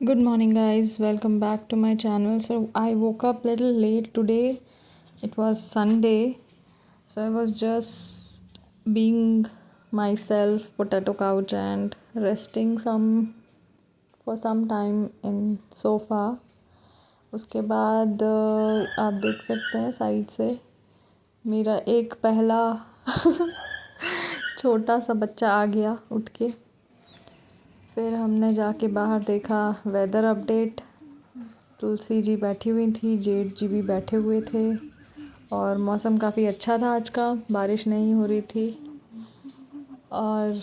Good morning, guys. Welcome back to my channel. So, I woke up little late today. It was Sunday, so I was just being myself, potato couch, and resting for some time in sofa. उसके बाद आप देख सकते हैं side से मेरा एक पहला छोटा सा बच्चा आ गया उठ के। फिर हमने जाके बाहर देखा वेदर अपडेट। तुलसी जी बैठी हुई थी, जेठ जी भी बैठे हुए थे और मौसम काफ़ी अच्छा था आज का, बारिश नहीं हो रही थी। और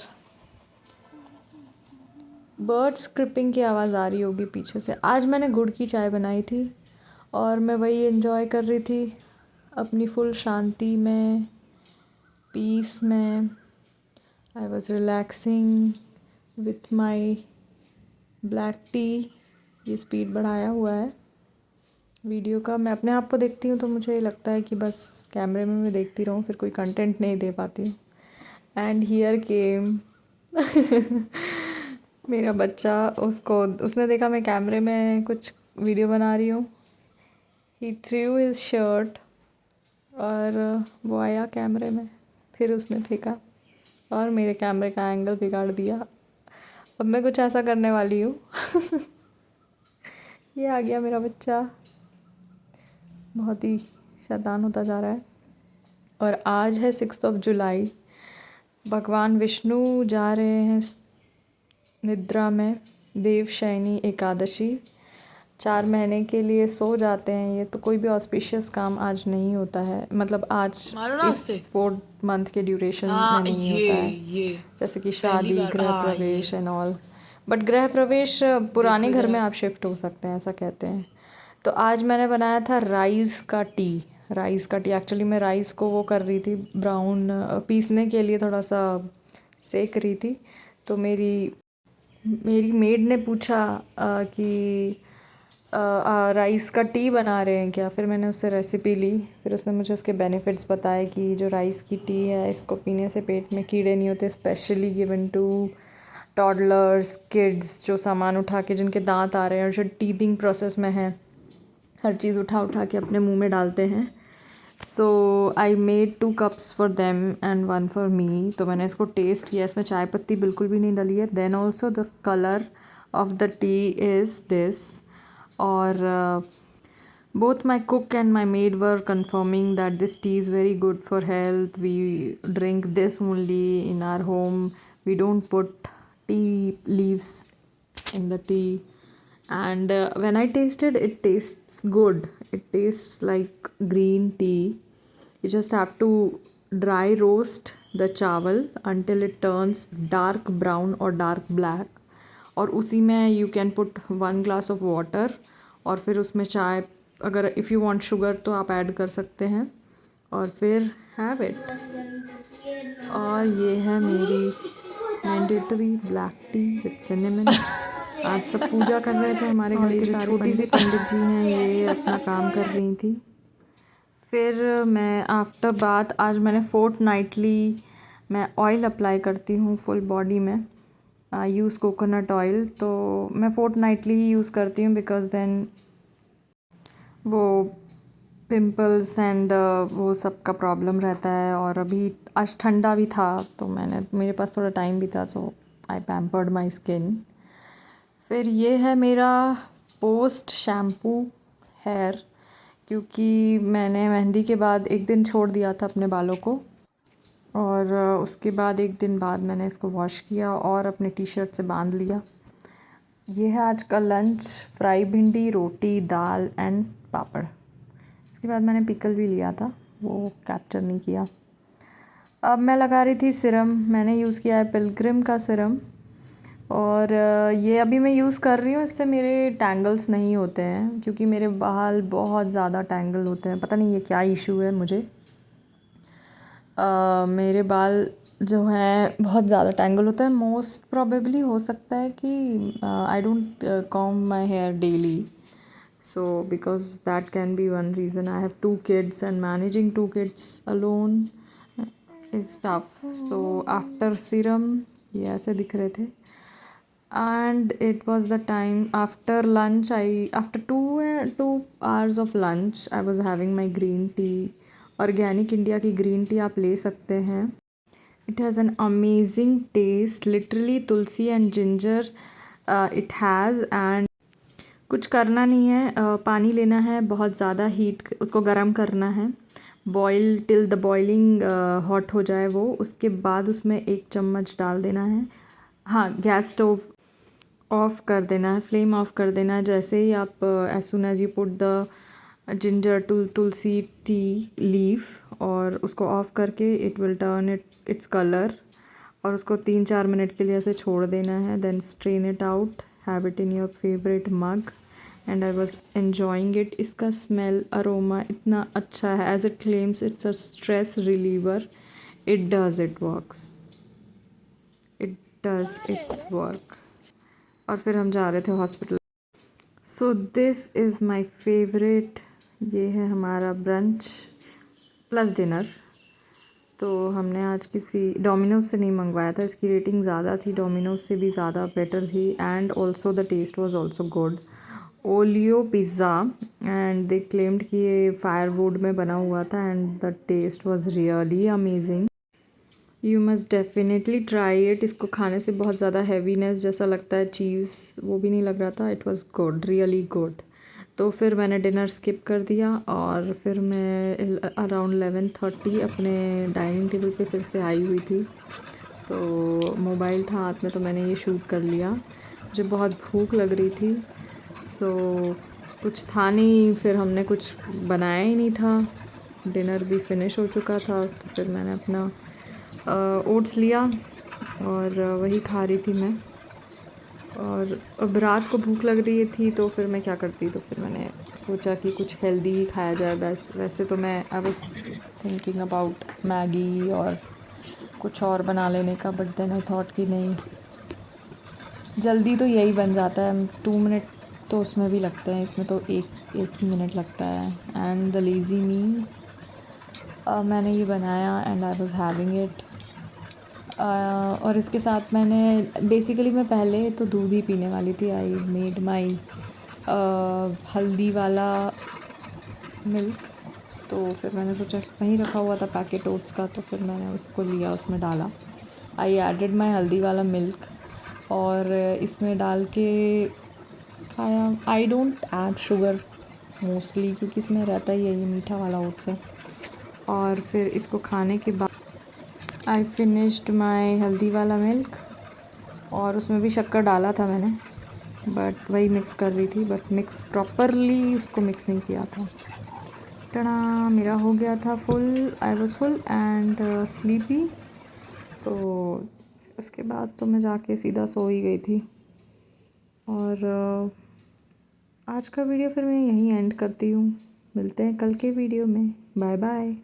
बर्ड्स क्रिपिंग की आवाज़ आ रही होगी पीछे से। आज मैंने गुड़ की चाय बनाई थी और मैं वही एंजॉय कर रही थी अपनी फुल शांति में, पीस में। I was relaxing with my black T. ये स्पीड बढ़ाया हुआ है वीडियो का। मैं अपने आप को देखती हूँ तो मुझे लगता है कि बस कैमरे में मैं देखती रहूँ, फिर कोई कंटेंट नहीं दे पाती हूँ। एंड हियर केम मेरा बच्चा। उसने देखा मैं कैमरे में कुछ वीडियो बना रही हूँ। ही थ्रू हिज शर्ट और वो आया कैमरे में, फिर उसने फेंका और मेरे कैमरे का एंगल बिगाड़ दिया। अब मैं कुछ ऐसा करने वाली हूँ ये आ गया मेरा बच्चा, बहुत ही शैतान होता जा रहा है। और आज है 6 जुलाई। भगवान विष्णु जा रहे हैं निद्रा में, देवशयनी एकादशी। 4 महीने के लिए सो जाते हैं ये, तो कोई भी ऑस्पिशियस काम आज नहीं होता है, मतलब आज इस 4 मंथ के ड्यूरेशन में नहीं होता है। जैसे कि शादी, गृह प्रवेश एंड ऑल। बट गृह प्रवेश पुराने घर में आप शिफ्ट हो सकते हैं, ऐसा कहते हैं। तो आज मैंने बनाया था राइस का टी। राइस का टी एक्चुअली मैं राइस को वो कर रही थी ब्राउन, पीसने के लिए थोड़ा सा सेक रही थी। तो मेरी मेरी मेड ने पूछा कि राइस का टी बना रहे हैं क्या। फिर मैंने उससे रेसिपी ली, फिर उसने मुझे उसके बेनिफिट्स बताए कि जो राइस की टी है इसको पीने से पेट में कीड़े नहीं होते, specially given to toddlers, kids जो सामान उठा के जिनके दांत आ रहे हैं और जो टीथिंग प्रोसेस में है, हर चीज़ उठा उठा के अपने मुंह में डालते हैं। So I made 2 cups for them and 1 for me. तो मैंने इसको टेस्ट किया, इसमें चाय पत्ती बिल्कुल भी नहीं डली है। Then also the colour of the tea is this. और both my cook and my maid were confirming that this tea is very good for health. We drink this only in our home. We don't put tea leaves in the tea. And when I tasted, it tastes good. It tastes like green tea. You just have to dry roast the chawal until it turns dark brown or dark black. और उसी में you can put 1 glass of water और फिर उसमें चाय, अगर if you want sugar तो आप ऐड कर सकते हैं और फिर हैव इट। और ये है मेरी mandatory black T with cinnamon. आज सब पूजा कर रहे थे हमारे घर के सारे छोटी सी पंडित जी हैं, ये अपना काम कर रही थी। फिर मैं आफ्टर बात आज मैंने फोर्टनाइटली मैं ऑयल अप्लाई करती हूँ फुल बॉडी में। यूज़ कोकोनट ऑयल, तो मैं फोर्टनाइटली ही यूज़ करती हूँ बिकॉज देन वो पिंपल्स एंड वो सब का प्रॉब्लम रहता है। और अभी आज ठंडा भी था तो मेरे पास थोड़ा टाइम भी था, सो आई पैम्पर्ड माई स्किन। फिर ये है मेरा पोस्ट शैम्पू हेयर, क्योंकि मैंने मेहंदी के बाद एक दिन छोड़ दिया था अपने बालों को और उसके बाद एक दिन बाद मैंने इसको वॉश किया और अपने टी शर्ट से बांध लिया। ये है आज का लंच, फ्राई भिंडी, रोटी, दाल एंड पापड़। इसके बाद मैंने पिकल भी लिया था, वो कैप्चर नहीं किया। अब मैं लगा रही थी सिरम। मैंने यूज़ किया है पिलग्रिम का सिरम और ये अभी मैं यूज़ कर रही हूँ। इससे मेरे टैंगल्स नहीं होते हैं, क्योंकि मेरे बाल बहुत ज़्यादा टैंगल होते हैं। पता नहीं ये क्या इशू है मुझे। मेरे बाल जो हैं बहुत ज़्यादा टैंगल होता है। मोस्ट प्रोबेबली हो सकता है कि I don't comb my hair daily, so because that can be one reason. I have 2 kids and managing 2 kids alone is tough. So after serum ये ऐसे दिख रहे थे। and it was the time after lunch. After 2 hours of lunch I was having my green tea. Organic India की green tea आप ले सकते हैं. It has an amazing taste, literally Tulsi and ginger it has. And कुछ करना नहीं है, पानी लेना है, बहुत ज़्यादा हीट उसको गर्म करना है, boil till the boiling hot हो जाए वो. उसके बाद उसमें 1 चम्मच डाल देना है. हाँ, गैस स्टोव ऑफ़ कर देना है, फ्लेम ऑफ कर देना है. जैसे ही आप as soon as you put the ginger tulsi tea leaf और उसको ऑफ़ करके it will turn its colour, और उसको 3-4 मिनट के लिए ऐसे छोड़ देना है. Then strain it out, have it in your favourite mug, and I was enjoying it. इसका स्मेल अरोमा इतना अच्छा है. As it claims it's a stress reliever, it does it works, it does its work. और फिर हम जा रहे थे hospital. So this is my favourite. ये है हमारा ब्रंच प्लस डिनर. तो हमने आज किसी डोमिनोज से नहीं मंगवाया था, इसकी रेटिंग ज़्यादा थी, डोमिनोज से भी ज़्यादा बेटर थी. And also the taste was also good. Olio pizza, and they claimed कि ये फायरवुड में बना हुआ था and the taste was really amazing. You must definitely try it. इसको खाने से बहुत ज़्यादा हैवीनेस जैसा लगता है, चीज़ वो भी नहीं लग रहा था. It was good, really good. तो फिर मैंने डिनर स्किप कर दिया और फिर मैं अराउंड 11:30 अपने डाइनिंग टेबल पे फिर से आई हुई थी. तो मोबाइल था हाथ में तो मैंने ये शूट कर लिया. मुझे बहुत भूख लग रही थी, सो कुछ था नहीं, फिर हमने कुछ बनाया ही नहीं था. डिनर भी फिनिश हो चुका था, तो फिर मैंने अपना ओट्स लिया और वही खा रही थी मैं. और अब रात को भूख लग रही थी तो फिर मैं क्या करती, तो फिर मैंने सोचा कि कुछ हेल्दी ही खाया जाए. वैसे तो मैं I was thinking about Maggi और कुछ और बना लेने का, बट देन आई थॉट कि नहीं, जल्दी तो यही बन जाता है. 2 मिनट तो उसमें भी लगते हैं, इसमें तो एक ही मिनट लगता है. एंड द लेज़ी मी, मैंने ये बनाया and I was having it. और इसके साथ मैंने बेसिकली मैं पहले तो दूध ही पीने वाली थी. आई मेड माई हल्दी वाला मिल्क. तो फिर मैंने सोचा वहीं रखा हुआ था पैकेट ओट्स का, तो फिर मैंने उसको लिया, उसमें डाला. आई एडेड माई हल्दी वाला मिल्क और इसमें डाल के खाया. I don't add sugar mostly, क्योंकि इसमें रहता ही है ये मीठा वाला ओट्स है. और फिर इसको खाने के बाद आई फिनिश्ड माई हल्दी वाला मिल्क, और उसमें भी शक्कर डाला था मैंने, बट वही मिक्स कर रही थी, बट मिक्स प्रॉपरली उसको मिक्स नहीं किया था. टना, मेरा हो गया था full. I was full and sleepy. तो उसके बाद तो मैं जाके सीधा सो ही गई थी. और आज का वीडियो फिर मैं यहीं एंड करती हूँ. मिलते हैं कल के वीडियो में. Bye bye.